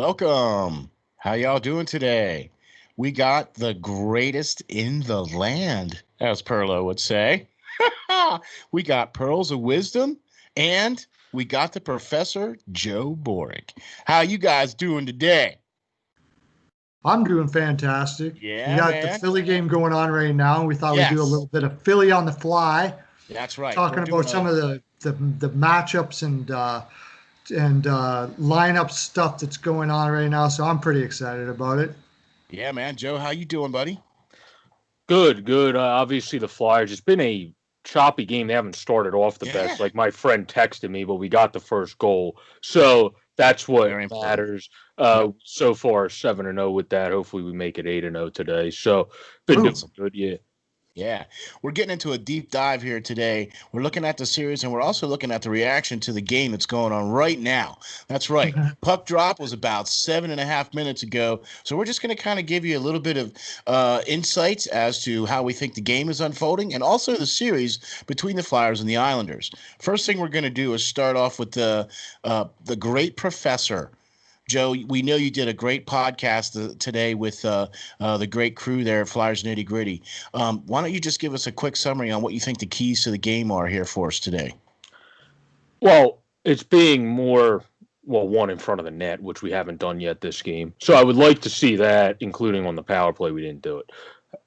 Welcome. How y'all doing today? We got the greatest in the land, as Perlo would say. We got pearls of wisdom, and we got the Professor Joe Boric. How you guys doing today? I'm doing fantastic. We Yeah, got the man. Philly game going on right now. We thought we'd do a little Yes, bit of Philly on the fly, that's right. We're talking about doing some a of the matchups and lineup stuff that's going on right now. So I'm pretty excited about it. yeah, man. Joe, how you doing, buddy? Good, good. Obviously, the Flyers. It's been a choppy game. They haven't started off the Yeah, best. Like my friend texted me, but we got the first goal, so that's what very important. matters. Yep, So far 7-0 with that. Hopefully, we make it 8-0 today. So been doing Ooh, awesome. good. Yeah. Yeah, we're getting into a deep dive here today. We're looking at the series and we're also looking at the reaction to the game that's going on right now. That's right. Puck drop was about 7.5 minutes ago. So we're just going to kind of give you a little bit of insights as to how we think the game is unfolding and also the series between the Flyers and the Islanders. First thing we're going to do is start off with the great professor. Joe, we know you did a great podcast today with the great crew there at Flyers Nitty Gritty. Why don't you just give us a quick summary on what you think the keys to the game are here for us today? Well, it's being more one in front of the net, which we haven't done yet this game. So I would like to see that, including on the power play. We didn't do it.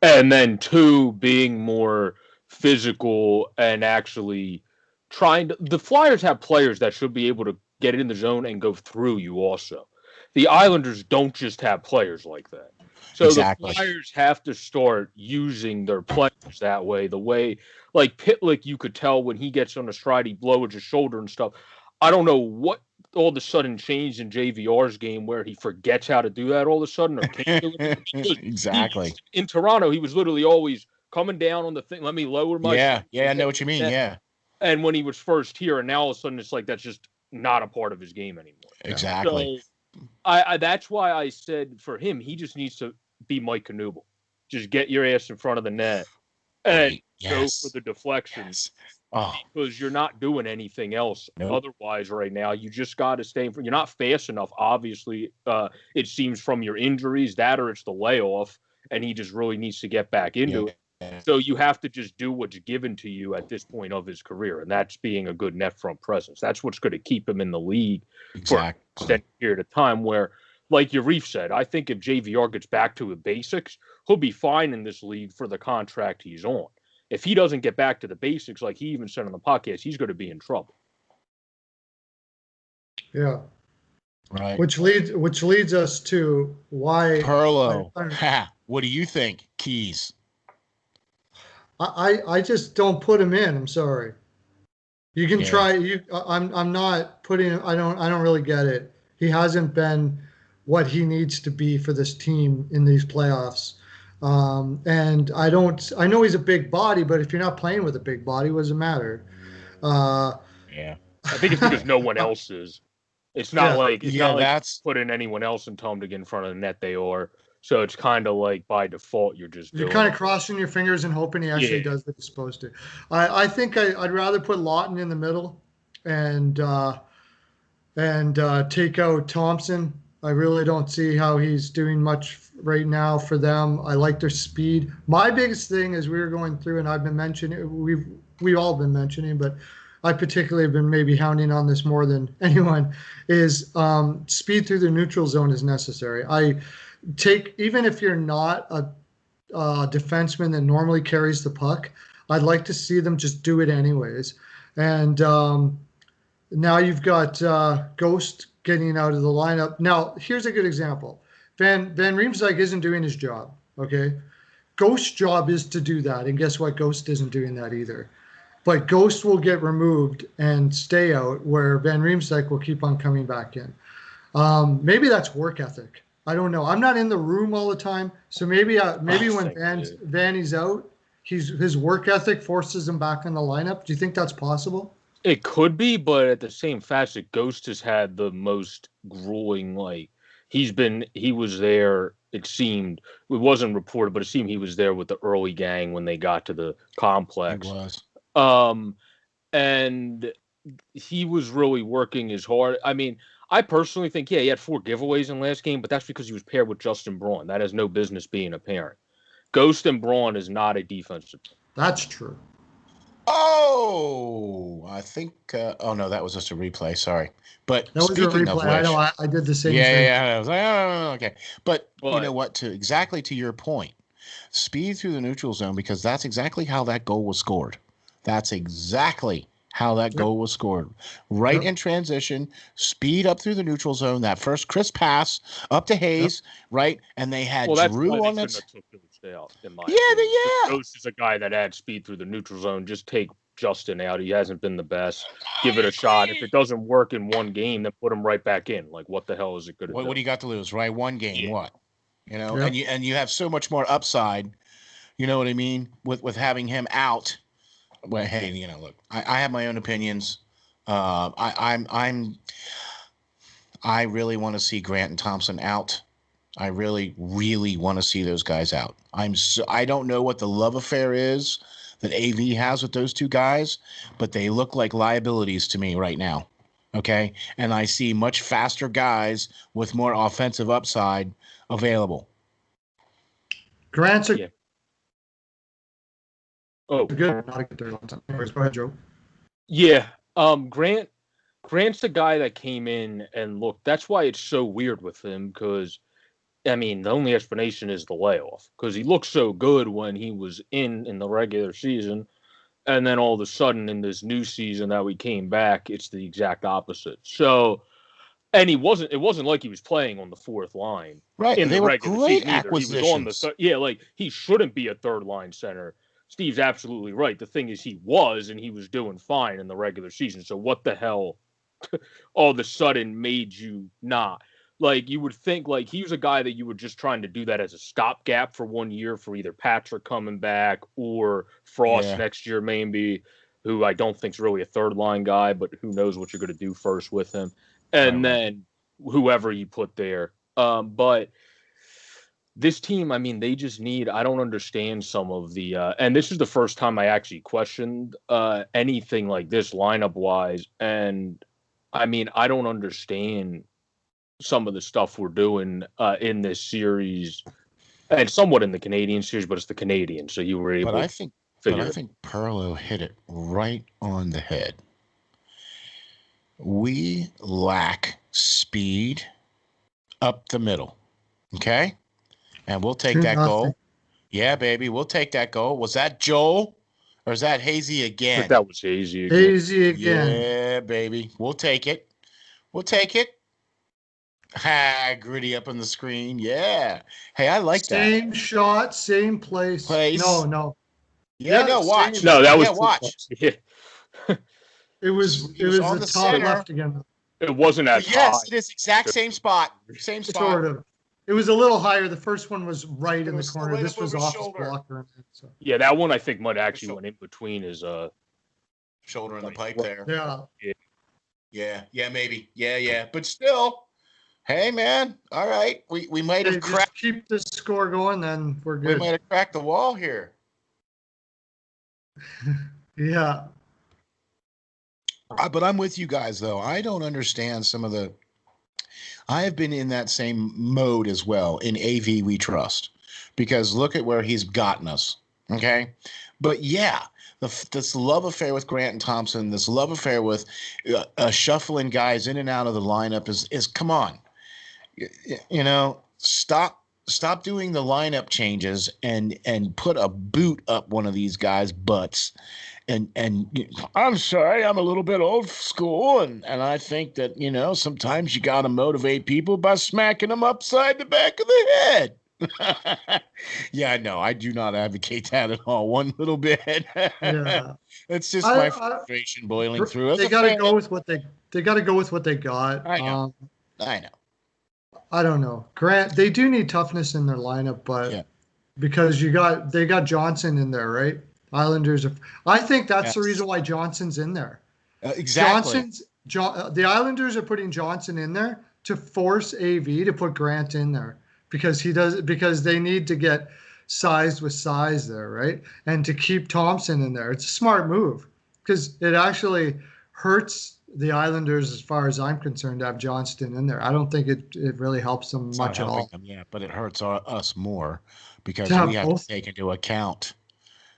And then two, being more physical and actually trying to. The Flyers have players that should be able to get in the zone and go through you also. The Islanders don't just have players like that. So the Exactly. Flyers have to start using their players that way. The way, like Pitlick, you could tell when he gets on a stride, he lowers his shoulder and stuff. I don't know what all of a sudden changed in JVR's game where he forgets how to do that all of a sudden or can't do it because Exactly. in Toronto he was literally always coming down on the thing. Let me lower my Yeah, shoulder yeah, I and know get what you mean. that. Yeah, And when he was first here, and now all of a sudden it's like that's just not a part of his game anymore. yeah. exactly. So I that's why I said for him he just needs to be Mike Knuble. Just get your ass in front of the net and Great. go for Yes. the deflections Yes. Oh, because you're not doing anything else nope. otherwise right now. You just got to stay. You're not fast enough, obviously. It seems from your injuries, that or it's the layoff, and he just really needs to get back into it. Yeah, So you have to just do what's given to you at this point of his career, and that's being a good net front presence. That's what's going to keep him in the league for an exactly. extended period of time. Where, like Yarif said, I think if JVR gets back to the basics, he'll be fine in this league for the contract he's on. If he doesn't get back to the basics, like he even said on the podcast, he's going to be in trouble. Yeah. Right. Which leads us to why Perlo. Ha. What do you think, Keys? I just don't put him in. I'm sorry. You can Yeah. try. I'm not putting. I don't really get it. He hasn't been what he needs to be for this team in these playoffs. And I don't. I know he's a big body, but if you're not playing with a big body, what does it matter? Uh, Yeah. I think it's because no one else is. It's not yeah, like Yeah, that's putting anyone else and tell them to get in front of the net. They are. So it's kind of like by default you're just you're doing kind it. of crossing your fingers and hoping he actually Yeah. does what he's supposed to. I think I'd rather put Lawton in the middle and take out Thompson. I really don't see how he's doing much right now for them. I like their speed. My biggest thing as we were going through, and I've been mentioning, we've all been mentioning, but I particularly have been maybe hounding on this more than anyone, is speed through the neutral zone is necessary. Even if you're not a defenseman that normally carries the puck, I'd like to see them just do it anyways. And now you've got Ghost getting out of the lineup. Now, here's a good example. Van Riemsdyk isn't doing his job, okay? Ghost's job is to do that, and guess what? Ghost isn't doing that either. But Ghost will get removed and stay out, where Van Riemsdyk will keep on coming back in. Maybe that's work ethic. I don't know. I'm not in the room all the time, so maybe when Vanny's out, his work ethic forces him back in the lineup. Do you think that's possible? It could be, but at the same facet, Ghost has had the most grueling. Like he was there. It seemed it wasn't reported, but it seemed he was there with the early gang when they got to the he complex. was. Um, and he was really working his hard. I mean, I personally think, yeah, he had 4 giveaways in last game, but that's because he was paired with Justin Braun. That has no business being a pairing. Ghost and Braun is not a defensive. That's true. Oh, I think. Oh no, that was just a replay. Sorry, but That was a speaking of replay. which, I know. I did the same yeah, thing. yeah, I was like, oh, okay. But you But- know what? To your point, speed through the neutral zone, because that's exactly how that goal was scored. That's exactly how that goal was scored. Right in transition, speed up through the neutral zone. That first crisp pass up to Hayes, right, and they had Drew on that. Out, in my Yeah, opinion. yeah. Ghost is a guy that adds speed through the neutral zone. Just take Justin out. He hasn't been the best. Give it a shot. If it doesn't work in one game, then put him right back in. Like, what the hell is it going to do? What do you got to lose, right? One game, Yeah. what? You know, and you have so much more upside. You know what I mean? With having him out. Well, hey, you know, look, I have my own opinions. I really want to see Grant and Thompson out. I really, really want to see those guys out. I don't know what the love affair is that AV has with those two guys, but they look like liabilities to me right now. Okay, and I see much faster guys with more offensive upside available. Grant's a Yeah. Oh, good. Not a good third line center. Anyways, go ahead, Joe. yeah. Grant's the guy that came in and look. That's why it's so weird with him because, I mean, the only explanation is the layoff because he looked so good when he was in the regular season, and then all of a sudden in this new season that we came back, it's the exact opposite. So, and it wasn't like he was playing on the fourth line, Right? In They the were regular great season either. acquisitions. He was on the like he shouldn't be a third line center. Steve's absolutely right. The thing is, he was, and he was doing fine in the regular season. So what the hell all of a sudden made you not? Like, you would think, like, he was a guy that you were just trying to do that as a stopgap for 1 year for either Patrick coming back or Frost next year, maybe, who I don't think's really a third line guy, but who knows what you're going to do first with him. And then whoever you put there. But this team, I mean, they just need, I don't understand some of the, and this is the first time I actually questioned anything like this lineup wise. And I mean, I don't understand some of the stuff we're doing in this series and somewhat in the Canadian series, but it's the Canadian. So you were able But I to think, figure I think Perlo hit it right on the head. We lack speed up the middle. Okay? And we'll take that goal. Yeah, baby. We'll take that goal. Was that Joel? Or is that Hazy again? I think that was Hazy again. Hazy again. Yeah, baby. We'll take it. We'll take it. Ha, Gritty up on the screen. Yeah. Hey, I like that. Same shot, same place. No. Yeah, no, watch. No, that was watch. Yeah. It was He was on the the top center. left again. It wasn't as high. Yes, it is exact same spot. Same spot. Sort of. It was a little higher. The first one was right in the was corner. right This up was over off shoulder. his blocker. So. Yeah, that one I think might actually went in between his shoulder in the pipe there. Yeah. Yeah, maybe. Yeah. But still, hey man, all right. We might have cracked. Just keep the score going, then we're We good. might have cracked the wall here. Yeah. But I'm with you guys though. I don't understand some of the. I have been in that same mode as well in AV We Trust, because look at where he's gotten us. Okay, but yeah, this love affair with Grant and Thompson, this love affair with shuffling guys in and out of the lineup is come on, you know, stop doing the lineup changes and put a boot up one of these guys' butts. And I'm sorry, I'm a little bit old school, and I think that, you know, sometimes you got to motivate people by smacking them upside the back of the head. Yeah, no, I do not advocate that at all, one little bit. Yeah. It's just my frustration boiling through. They got to go with what they got to go with what they got. I know. I don't know. Grant, they do need toughness in their lineup, but because they got Johnson in there, right? Islanders are. I think that's the reason why Johnson's in there. Exactly. The Islanders are putting Johnson in there to force AV to put Grant in there because they need to get size with size there, right? And to keep Thompson in there. It's a smart move because it actually hurts the Islanders as far as I'm concerned to have Johnston in there. I don't think it really helps them It's not much at helping all them, yeah, but it hurts us more to because we have have to both. take into account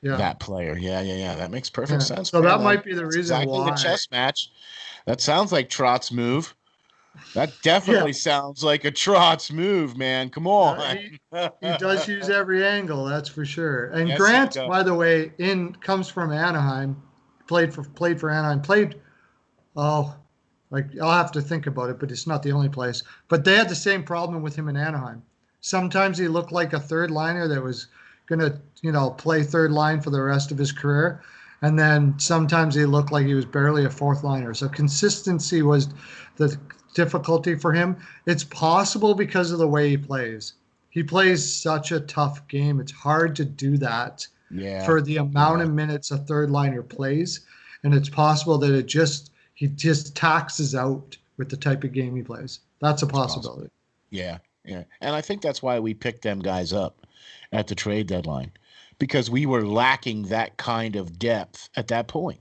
Yeah. that player. Yeah. That makes perfect Yeah. sense, So man. that might be the That's reason exactly the why. chess match. That sounds like Trot's move. That Yeah. definitely sounds like a Trot's move, man. Come Yeah, on. he does use every angle, that's for sure. And Yes, he Grant, does. by the way, comes from Anaheim, played for Anaheim, oh, like I'll have to think about it, but it's not the only place. But they had the same problem with him in Anaheim. Sometimes he looked like a third liner that was gonna, play third line for the rest of his career. And then sometimes he looked like he was barely a fourth liner. So consistency was the difficulty for him. It's possible because of the way he plays. He plays such a tough game. It's hard to do that Yeah. for the amount of minutes a third liner plays. And it's possible that he just taxes out with the type of game he plays. That's a possibility. Yeah. And I think that's why we picked them guys up at the trade deadline because we were lacking that kind of depth at that point.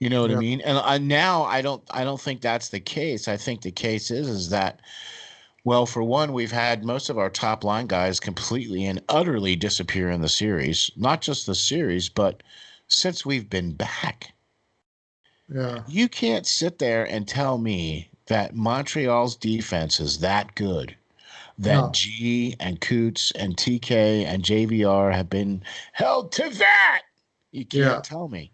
You know what I Yeah. mean? And now I don't think that's the case. I think the case is that, well, for one, we've had most of our top line guys completely and utterly disappear in the series. Not just the series, but since we've been back. Yeah. You can't sit there and tell me that Montreal's defense is that good, that No. G and Coots and TK and JVR have been held to that. You Yeah. can't tell me.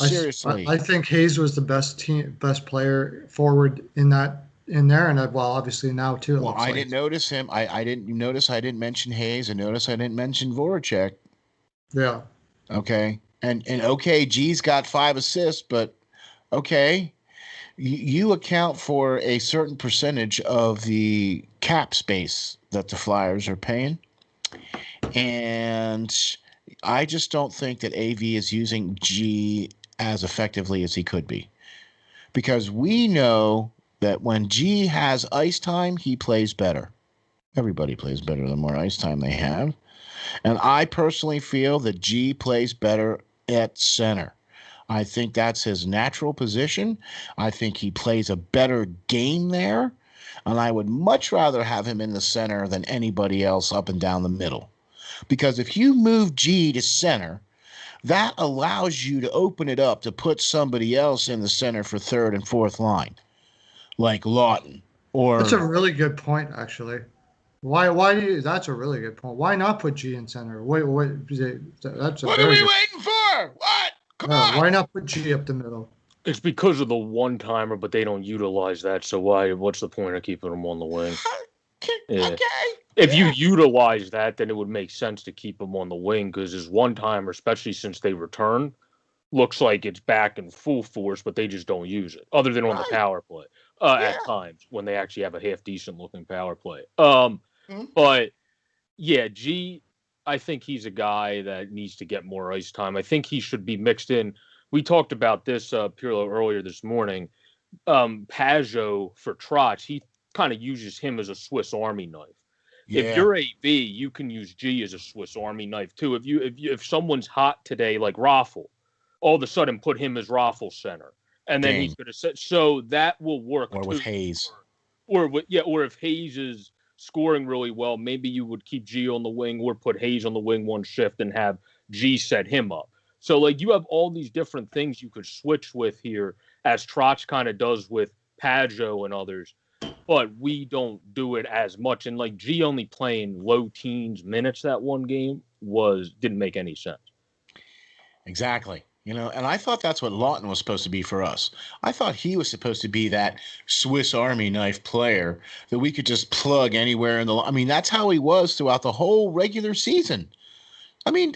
I, Seriously. I think Hayes was the best player forward in there, and well, obviously now too. It Well, looks I like. didn't notice him. I didn't notice I didn't mention Hayes, and notice I didn't mention Voracek. Yeah. Okay. And okay, G's got 5 assists, but okay. You account for a certain percentage of the cap space that the Flyers are paying. And I just don't think that AV is using G as effectively as he could be. Because we know that when G has ice time, he plays better. Everybody plays better the more ice time they have. And I personally feel that G plays better at center. I think that's his natural position. I think he plays a better game there. And I would much rather have him in the center than anybody else up and down the middle. Because if you move G to center, that allows you to open it up to put somebody else in the center for third and fourth line, like Lawton That's a or really good point, actually. Why do you? That's a really good point. Why not put G in center? That's a what are very we good. waiting for? What? Come on. Why not put G up the middle? It's because of the one timer, but they don't utilize that. So what's the point of keeping them on the wing? Yeah. Okay. If you utilize that, then it would make sense to keep them on the wing because his one timer, especially since they return, looks like it's back in full force, but they just don't use it, other than on the power play at times when they actually have a half decent looking power play. But yeah, G, I think he's a guy that needs to get more ice time. I think he should be mixed in. We talked about this Pirlo earlier this morning. Pajot for Trotz, he kind of uses him as a Swiss Army knife. If Yeah. you're AV, you can use G as a Swiss Army knife too. If someone's hot today, like Raffle, all of a sudden put him as Raffle center, and then he's going to set. So that will work. Or with Hayes. Or if Hayes is scoring really well, maybe you would keep G on the wing or put Hayes on the wing one shift and have G set him up. So like you have all these different things you could switch with here, as Trotz kind of does with Pajot and others. But we don't do it as much. And like G only playing low teens minutes that one game didn't make any sense. Exactly. And I thought that's what Lawton was supposed to be for us. I thought he was supposed to be that Swiss Army knife player that we could just plug anywhere in the. I mean, that's how he was throughout the whole regular season. I mean,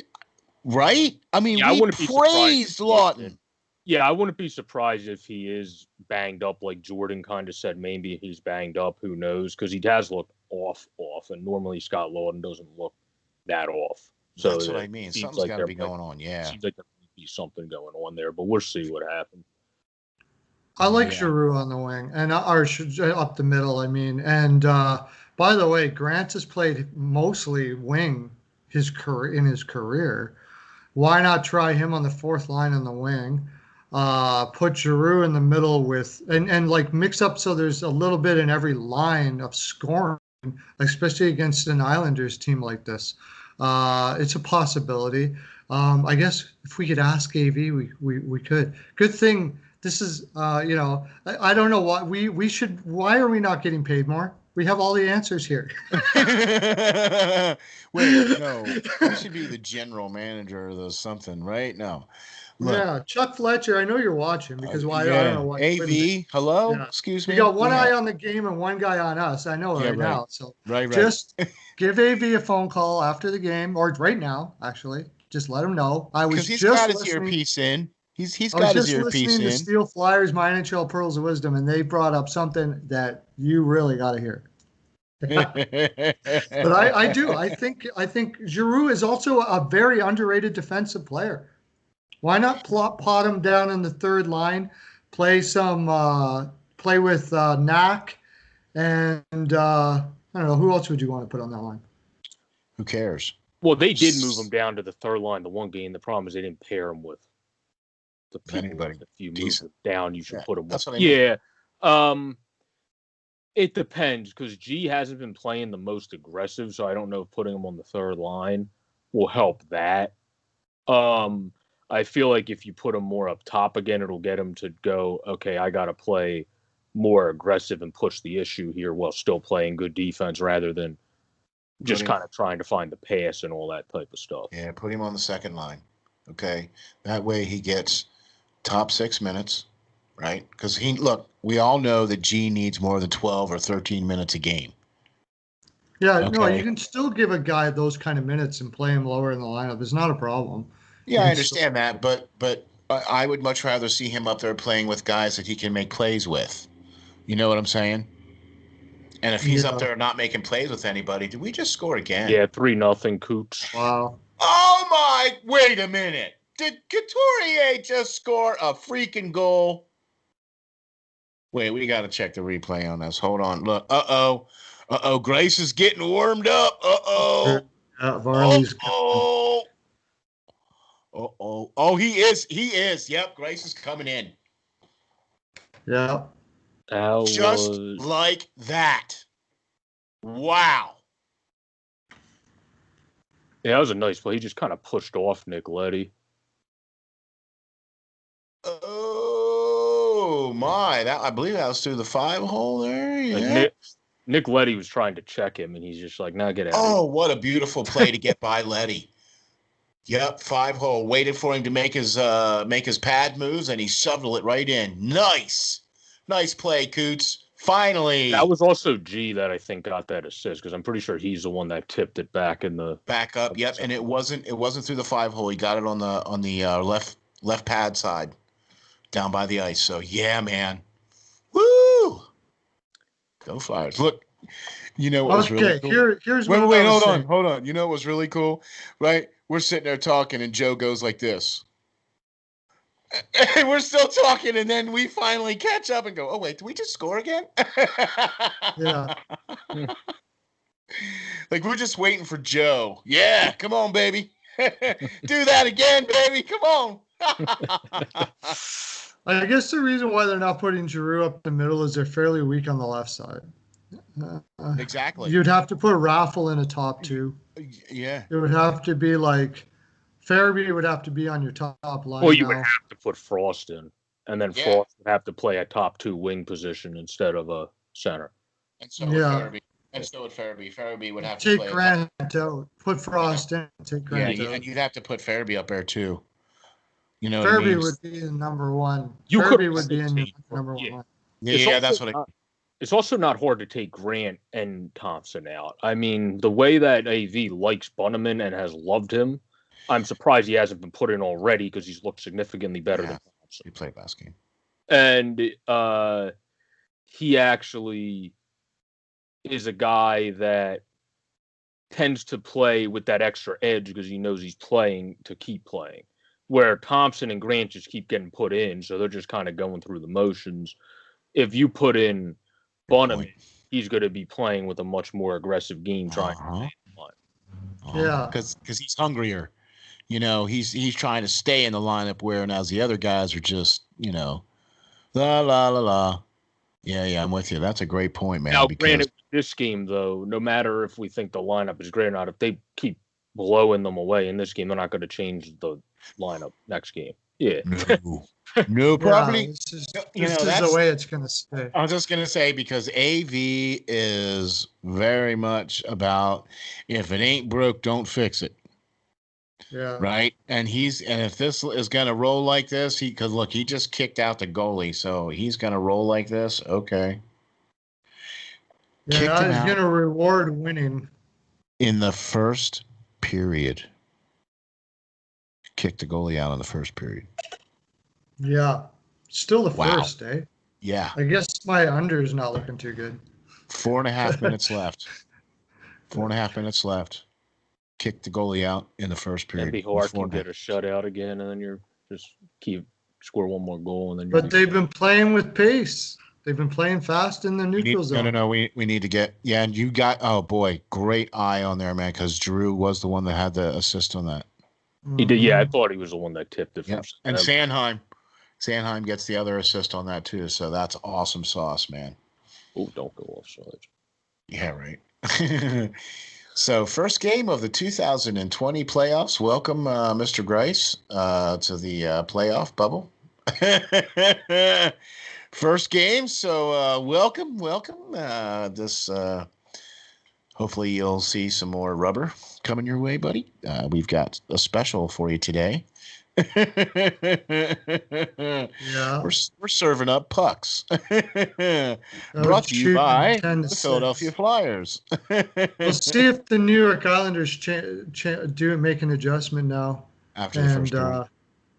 right? I mean, we praised Lawton. Yeah, I wouldn't be surprised if he is banged up, like Jordan kind of said. Maybe he's banged up. Who knows? Because he has looked off, and normally Scott Lawton doesn't look that off. So that's what I mean. Something's got to be going on. Yeah, seems like there might be something going on there, but we'll see what happens. I like Giroux on the wing and up the middle. I mean, and by the way, Grant has played mostly wing in his career. Why not try him on the fourth line on the wing? put Giroux in the middle with and like mix up so there's a little bit in every line of scoring, especially against an Islanders team like this. It's a possibility. I guess if we could ask AV, we could. Good thing this is I don't know why we should. Why are we not getting paid more? We have all the answers here. Wait, no. You should be the general manager or something, right? No. Look. Yeah, Chuck Fletcher, I know you're watching because why I don't know why. AV, hello? Yeah. Excuse We me? got one eye on the game and one guy on us. I know right now. So just give AV a phone call after the game or right now, actually. Just let him know. I was he's just got his earpiece in. He's got his earpiece in. To Steel Flyers, My NHL Pearls of Wisdom, and they brought up something that you really got to hear. But I do. I think Giroux is also a very underrated defensive player. Why not pot him down in the third line, play with Knack, and I don't know, who else would you want to put on that line? Who cares? Well, they did move him down to the third line the one game. The problem is they didn't pair him with the people. Anybody if you move him down, you should put him with. Yeah. It depends because G hasn't been playing the most aggressive, so I don't know if putting him on the third line will help that. I feel like if you put him more up top again, it'll get him to go, okay, I got to play more aggressive and push the issue here while still playing good defense rather than just kind of trying to find the pass and all that type of stuff. Yeah, put him on the second line. Okay. That way he gets top 6 minutes, right? Because we all know that G needs more than 12 or 13 minutes a game. Yeah, okay. No, you can still give a guy those kind of minutes and play him lower in the lineup. It's not a problem. Yeah, I understand that, but I would much rather see him up there playing with guys that he can make plays with. You know what I'm saying? And if he's up there not making plays with anybody, did we just score again? Yeah, 3-0, Coots. Wow. Oh my! Wait a minute. Did Couturier just score a freaking goal? Wait, we got to check the replay on this. Hold on. Look. Uh-oh. Grace is getting warmed up. Uh-oh. Varley's Oh, he is. Yep, Grace is coming in. Yeah. Just like that. Wow. Yeah, that was a nice play. He just kind of pushed off Nick Leddy. Oh, my. I believe that was through the 5-hole there. Yeah. Nick Leddy was trying to check him, and he's just like, nah, get out. Oh, what a beautiful play to get by Leddy. Yep, 5-hole. Waited for him to make his pad moves, and he shoveled it right in. Nice play, Coots. Finally. That was also G that I think got that assist because I'm pretty sure he's the one that tipped it back in the back up. Yep, and it wasn't through the 5-hole. He got it on the left pad side, down by the ice. So yeah, man. Woo! Go Flyers. Look. You know what was really cool? Here's wait, hold on. You know what was really cool, right? We're sitting there talking, and Joe goes like this. And we're still talking, and then we finally catch up and go, oh, wait, did we just score again? Yeah. Like, we're just waiting for Joe. Yeah, come on, baby. Do that again, baby. Come on. I guess the reason why they're not putting Giroux up the middle is they're fairly weak on the left side. Exactly. You'd have to put Raffle in a top two. Yeah. It would have to be like Farabee would have to be on your top line. Well, you would have to put Frost in, and then Frost would have to play a top 2 wing position instead of a center. And so would Farabee. Farabee would have to take Grant out. Put Frost in. Take Grant out. And you'd have to put Farabee up there too. You know, Farabee would be in number one. Farabee would be in number one. Yeah, that's what it's also not hard to take Grant and Thompson out. I mean, the way that AV likes Bunneman and has loved him, I'm surprised he hasn't been put in already because he's looked significantly better than Thompson. He played last game. And he actually is a guy that tends to play with that extra edge because he knows he's playing to keep playing. Where Thompson and Grant just keep getting put in, so they're just kind of going through the motions. If you put in Bunneman, he's going to be playing with a much more aggressive game, trying to play. Yeah, because he's hungrier. he's trying to stay in the lineup, whereas the other guys are just, la la la la. Yeah, I'm with you. That's a great point, man. Now, Because granted, this game though, no matter if we think the lineup is great or not, if they keep blowing them away in this game, they're not going to change the lineup next game. Yeah. no, Yeah, probably. this is the way it's going to stay. I was just going to say, because AV is very much about, if it ain't broke, don't fix it. Yeah. Right. And if this is going to roll like this, because look, he just kicked out the goalie. So he's going to roll like this. Okay. Yeah, he's going to reward winning. In the first period. Kicked the goalie out in the first period. Yeah. Still the first, eh? Yeah. I guess my under is not looking too good. 4.5 minutes left. 4.5 minutes left. Kick the goalie out in the first period. Maybe Hart can get a shutout again, and then you're just score one more goal, and then. But they've been playing with pace. They've been playing fast in the neutral zone. No. We need to get. Yeah, and you got. Oh boy, great eye on there, man. Because Drew was the one that had the assist on that. He did. Yeah, I thought he was the one that tipped it first. And Sanheim gets the other assist on that too. So that's awesome sauce, man. Oh, don't go offside. Yeah, right. So, first game of the 2020 playoffs. Welcome, Mr. Grice, to the playoff bubble. First game, so welcome. Hopefully you'll see some more rubber coming your way, buddy. We've got a special for you today. Yeah, we're serving up pucks. Brought to you by the Philadelphia Flyers. We'll see if the New York Islanders make an adjustment now after the first period.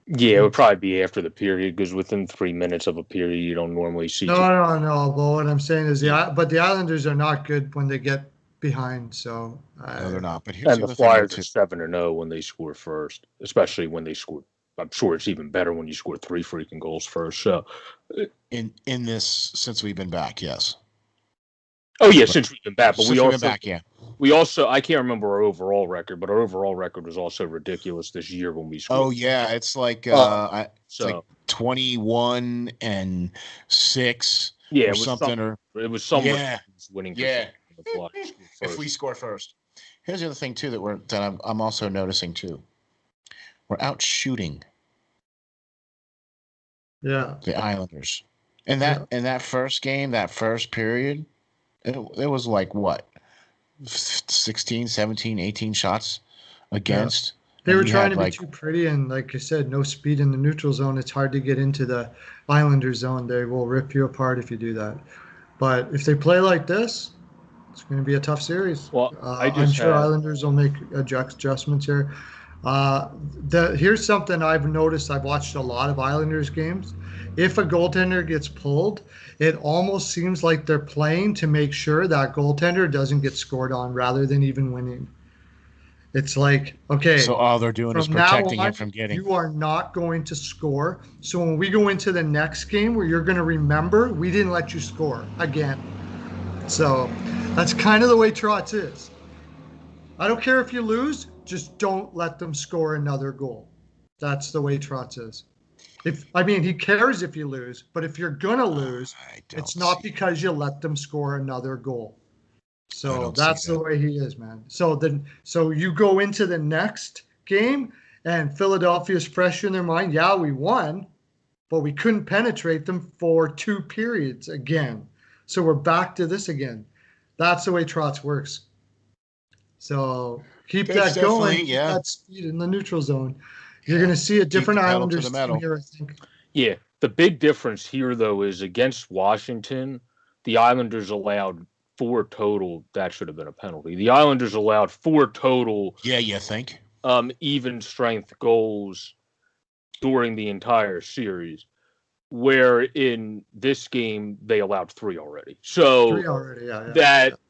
Yeah, it would probably be after the period, because within 3 minutes of a period, you don't normally see. No. But what I'm saying is, the Islanders are not good when they get behind. So no, they're not. But here's the Flyers are 7-0 when they score first, especially when they score. I'm sure it's even better when you score 3 freaking goals first. So, in this, since we've been back, yes. Oh yeah, since we've been back, but we also I can't remember our overall record, but our overall record was also ridiculous this year when we scored. Oh yeah, it's like like 21-6. Yeah, or something. It was someone winning. Yeah, if we score first. Here's the other thing too that I'm also noticing too. We're out shooting. Yeah, the Islanders, and that first game, that first period. It was like what, 16, 17, 18 shots against. Yeah. They were trying to be too pretty, and like I said, no speed in the neutral zone. It's hard to get into the Islander zone. They will rip you apart if you do that. But if they play like this, it's going to be a tough series. Well, I'm sure Islanders will make adjustments here. Here's something I've noticed. I've watched a lot of Islanders games. If a goaltender gets pulled, it almost seems like they're playing to make sure that goaltender doesn't get scored on rather than even winning. It's like, okay. So all they're doing is protecting him from getting. You are not going to score. So when we go into the next game where you're going to remember, we didn't let you score again. So that's kind of the way Trotz is. I don't care if you lose. Just don't let them score another goal. That's the way Trotz is. He cares if you lose, but if you're gonna lose, it's not because you let them score another goal. So that's the way he is, man. So you go into the next game, and Philadelphia's fresh in their mind. Yeah, we won, but we couldn't penetrate them for 2 periods again. So we're back to this again. That's the way Trotz works. So keep that going. Keep that speed in the neutral zone. You're going to see a different Islanders team here, I think. Yeah. The big difference here, though, is against Washington, the Islanders allowed 4 total. That should have been a penalty. The Islanders allowed 4 total. Yeah, you think? Even strength goals during the entire series, where in this game they allowed 3 already. So 3 already,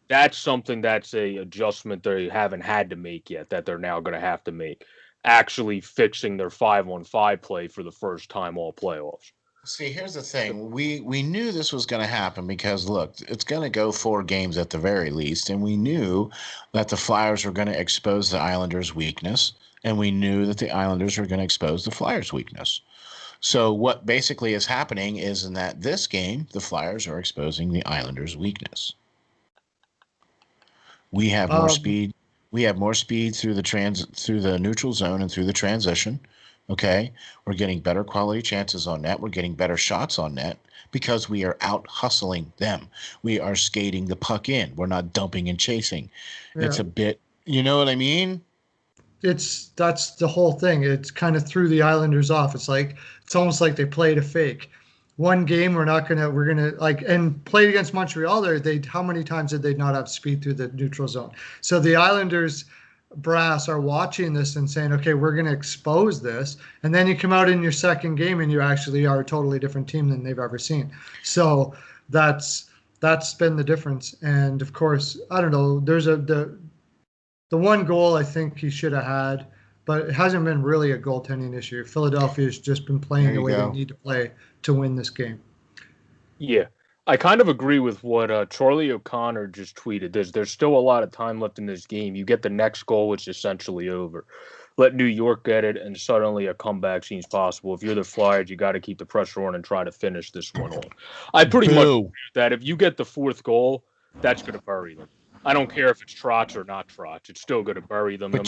that's something that's a adjustment they haven't had to make yet that they're now going to have to make. Actually fixing their 5-on-5 play for the first time all playoffs. See, here's the thing. We knew this was going to happen because, look, it's going to go 4 games at the very least, and we knew that the Flyers were going to expose the Islanders' weakness, and we knew that the Islanders were going to expose the Flyers' weakness. So what basically is happening is in that this game, the Flyers are exposing the Islanders' weakness. We have more speed. We have more speed through the neutral zone and through the transition. Okay, we're getting better quality chances on net. We're getting better shots on net because we are out hustling them. We are skating the puck in. We're not dumping and chasing. Yeah. It's a bit, you know what I mean? That's the whole thing. It's kind of threw the Islanders off. It's almost like they played a fake. One game we're gonna like, and played against Montreal there. How many times did they not have speed through the neutral zone? So the Islanders brass are watching this and saying, okay, we're going to expose this. And then you come out in your second game and you actually are a totally different team than they've ever seen. So that's been the difference. And of course, I don't know, there's the one goal I think he should have had, but it hasn't been really a goaltending issue. Philadelphia's just been playing the way they need to play to win this game. Yeah. I kind of agree with what Charlie O'Connor just tweeted. There's still a lot of time left in this game. You get the next goal, it's essentially over. Let New York get it, and suddenly a comeback seems possible. If you're the Flyers, you got to keep the pressure on and try to finish this one off. I pretty much agree with that. If you get the fourth goal, that's going to bury them. I don't care if it's Trotz or not Trotz. It's still going to bury them. But,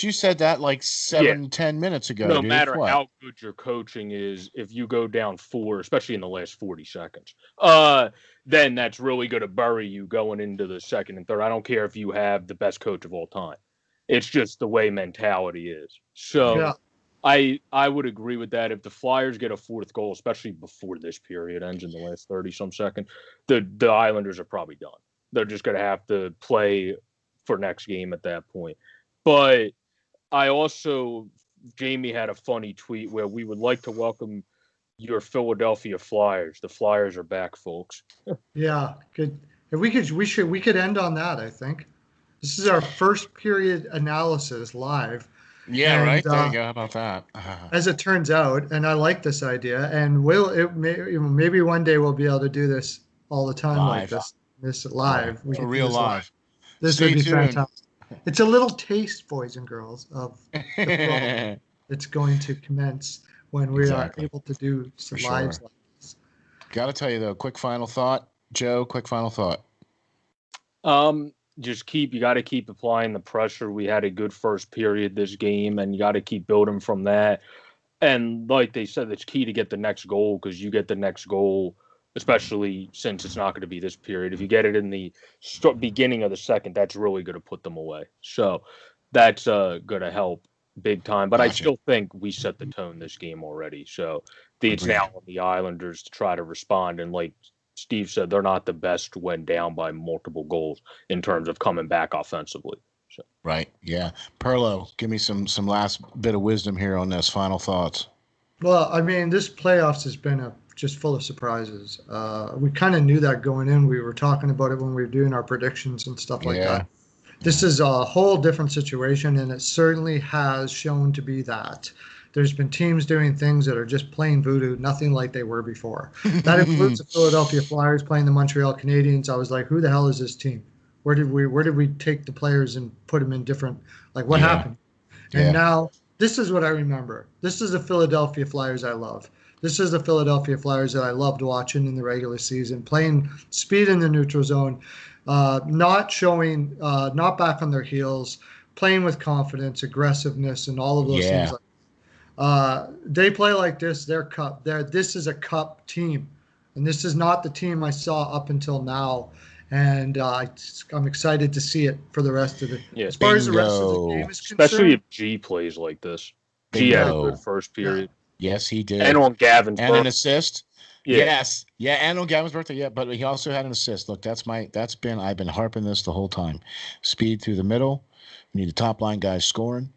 you said that like 10 minutes ago. No matter how good your coaching is, if you go down 4, especially in the last 40 seconds, then that's really going to bury you going into the second and third. I don't care if you have the best coach of all time. It's just the way mentality is. So I would agree with that. If the Flyers get a fourth goal, especially before this period ends in the last 30-some seconds, the Islanders are probably done. They're just going to have to play for next game at that point. But I also, Jamie had a funny tweet where we would like to welcome your Philadelphia Flyers. The Flyers are back, folks. Yeah, good. If we could end on that, I think. This is our first period analysis live. Yeah, and, right. There you go. How about that? As it turns out, and I like this idea, and maybe one day we'll be able to do this all the time like this. This live. For real live. This would be fantastic. It's a little taste, boys and girls, of the it's going to commence when we are able to do some lives like this. Got to tell you, though, quick final thought. Joe, quick final thought. You got to keep applying the pressure. We had a good first period this game, and you got to keep building from that. And like they said, it's key to get the next goal, because you get the next goal, especially since it's not going to be this period. If you get it in the beginning of the second, that's really going to put them away. So that's going to help big time. But I still think we set the tone this game already. So it's now on the Islanders to try to respond. And like Steve said, they're not the best when down by multiple goals in terms of coming back offensively. So. Right. Yeah. Perlo, give me some last bit of wisdom here on this. Final thoughts. Well, I mean, this playoffs has been just full of surprises. We kind of knew that going in. We were talking about it when we were doing our predictions and stuff like that. This is a whole different situation, and it certainly has shown to be that. There's been teams doing things that are just plain voodoo, nothing like they were before. That includes the Philadelphia Flyers playing the Montreal Canadiens. I was like, who the hell is this team? Where did we take the players and put them in different, like what happened? And now this is what I remember. This is the Philadelphia Flyers I love. This is the Philadelphia Flyers that I loved watching in the regular season, playing speed in the neutral zone, not back on their heels, playing with confidence, aggressiveness, and all of those things. They play like this. This is a cup team, and this is not the team I saw up until now. And I'm excited to see it for the rest of it. Yeah, as far as the rest of the game is concerned, especially if G plays like this. G had a good first period. Yes, he did. And on Gavin's birthday. An assist. Yeah. Yes. Yeah, and on Gavin's birthday, but he also had an assist. Look, I've been harping this the whole time. Speed through the middle. We need the top line guys scoring.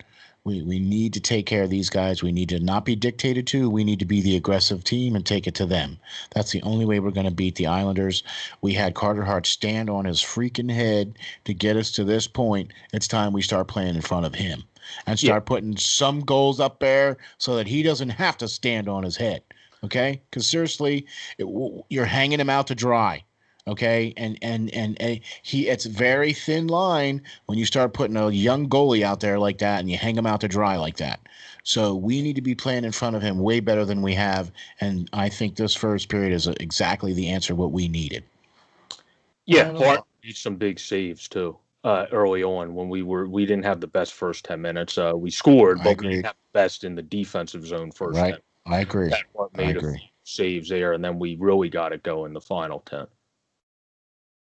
We need to take care of these guys. We need to not be dictated to. We need to be the aggressive team and take it to them. That's the only way we're going to beat the Islanders. We had Carter Hart stand on his freaking head to get us to this point. It's time we start playing in front of him and start putting some goals up there so that he doesn't have to stand on his head. Okay? Because seriously, you're hanging him out to dry. Okay, and he it's a very thin line when you start putting a young goalie out there like that and you hang him out to dry like that. So we need to be playing in front of him way better than we have, and I think this first period is exactly the answer what we needed. Yeah, Hart needs some big saves too. Early on, when we didn't have the best first 10 minutes. We scored, but we didn't have the best in the defensive zone first Right, 10. I agree. That Hart made a few saves there, and then we really got it going in the final 10.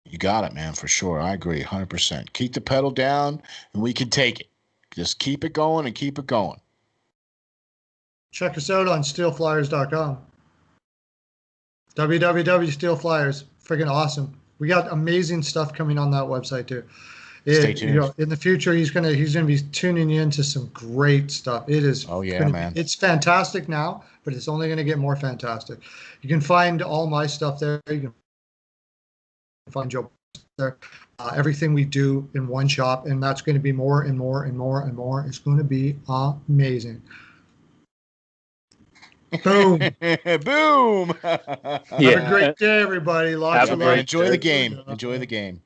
You got it, man, for sure. I agree, 100%. Keep the pedal down, and we can take it. Just keep it going and keep it going. Check us out on steelflyers.com. www.steelflyers. Freaking awesome. We got amazing stuff coming on that website too. Stay tuned. You know, in the future, he's gonna be tuning into some great stuff. It is. Oh yeah, man. It's fantastic now, but it's only gonna get more fantastic. You can find all my stuff there. You can find Joe there. Everything we do in one shop, and that's going to be more and more and more and more. It's going to be amazing. Boom. Boom. Have a great day, everybody. Lots of love. Enjoy the game. Enjoy the game.